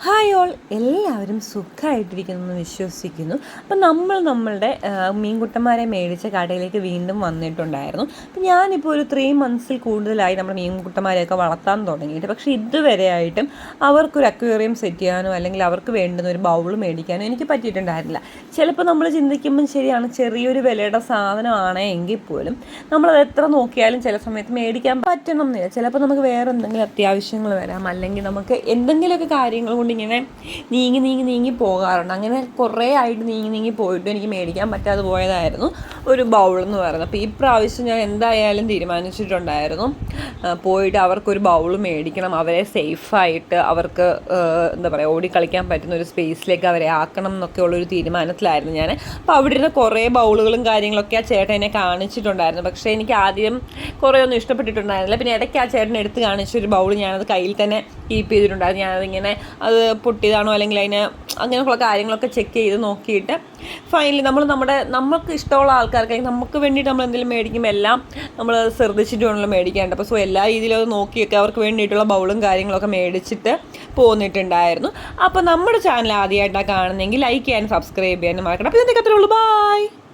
Hi all, എല്ലാവരും സുഖമായിട്ടിരിക്കുന്നെന്ന് വിശ്വസിക്കുന്നു. അപ്പം നമ്മളുടെ മീൻകുട്ടന്മാരെ മേടിച്ച കടയിലേക്ക് വീണ്ടും വന്നിട്ടുണ്ടായിരുന്നു. അപ്പം ഞാനിപ്പോൾ ഒരു 3 മന്ത്സിൽ കൂടുതലായി നമ്മുടെ മീൻകുട്ടന്മാരെയൊക്കെ വളർത്താൻ തുടങ്ങിയിട്ട്. പക്ഷേ ഇതുവരെ ആയിട്ടും അവർക്കൊരു അക്വേറിയം സെറ്റ് ചെയ്യാനോ അല്ലെങ്കിൽ അവർക്ക് വേണ്ടുന്ന ഒരു ബൗൾ മേടിക്കാനോ എനിക്ക് പറ്റിയിട്ടുണ്ടായിരുന്നില്ല. ചിലപ്പോൾ നമ്മൾ ചിന്തിക്കുമ്പം ശരിയാണ്, ചെറിയൊരു വിലയുടെ സാധനമാണ് എങ്കിൽ പോലും നമ്മളത് എത്ര നോക്കിയാലും ചില സമയത്ത് മേടിക്കാൻ പറ്റണം എന്നില്ല. ചിലപ്പോൾ നമുക്ക് വേറെ എന്തെങ്കിലും അത്യാവശ്യങ്ങൾ വരാം, അല്ലെങ്കിൽ നമുക്ക് എന്തെങ്കിലുമൊക്കെ കാര്യങ്ങൾ കൊണ്ട് ഇങ്ങനെ നീങ്ങി പോകാറുണ്ട്. അങ്ങനെ കുറേ ആയിട്ട് നീങ്ങി പോയിട്ട് എനിക്ക് മേടിക്കാൻ പറ്റാതെ പോയതായിരുന്നു ഒരു ബൗൾ എന്ന് പറയുന്നത്. അപ്പോൾ ഈ പ്രാവശ്യം ഞാൻ എന്തായാലും തീരുമാനിച്ചിട്ടുണ്ടായിരുന്നു, പോയിട്ട് അവർക്കൊരു ബൗൾ മേടിക്കണം. അവരെ സേഫായിട്ട് അവർക്ക് എന്താ പറയുക, ഓടിക്കളിക്കാൻ പറ്റുന്ന ഒരു സ്പേസിലേക്ക് അവരെ ആക്കണം എന്നൊക്കെ ഉള്ളൊരു തീരുമാനത്തിലായിരുന്നു ഞാൻ. അപ്പോൾ അവിടെ ഇരുന്ന കുറേ ബൗളുകളും കാര്യങ്ങളൊക്കെ ആ ചേട്ടൻ എന്നെ കാണിച്ചിട്ടുണ്ടായിരുന്നു. പക്ഷേ എനിക്ക് ആദ്യം കുറേ ഒന്നും ഇഷ്ടപ്പെട്ടിട്ടുണ്ടായിരുന്നില്ല. പിന്നെ ഇടയ്ക്ക് ആ ചേട്ടൻ എടുത്ത് കാണിച്ചൊരു ബൗൾ ഞാനത് കയ്യിൽ തന്നെ കീപ്പ് ചെയ്തിട്ടുണ്ടായിരുന്നു. ഞാനതിങ്ങനെ അത് പൊട്ടിയതാണോ അല്ലെങ്കിൽ അങ്ങനെയുള്ള കാര്യങ്ങളൊക്കെ ചെക്ക് ചെയ്ത് നോക്കിയിട്ട് ഫൈനലി നമുക്ക് ഇഷ്ടമുള്ള ആൾക്കാർക്ക്, നമുക്ക് വേണ്ടിയിട്ട് നമ്മൾ എന്തെങ്കിലും മേടിക്കുമ്പോൾ എല്ലാം നമ്മൾ ശ്രദ്ധിച്ചിട്ട് വേണമല്ലോ മേടിക്കാണ്ട്. അപ്പോൾ എല്ലാ രീതിയിലും അത് നോക്കിയൊക്കെ അവർക്ക് വേണ്ടിയിട്ടുള്ള ബൗളും കാര്യങ്ങളൊക്കെ മേടിച്ചിട്ട് പോന്നിട്ടുണ്ടായിരുന്നു. അപ്പോൾ നമ്മുടെ ചാനൽ ആദ്യമായിട്ടാണ് കാണുന്നതെങ്കിൽ ലൈക്ക് ചെയ്യാനും സബ്സ്ക്രൈബ് ചെയ്യാനും മറക്കണം. അപ്പോൾ ഇതൊക്കെ അത്രേ ഉള്ളൂ. ബൈ.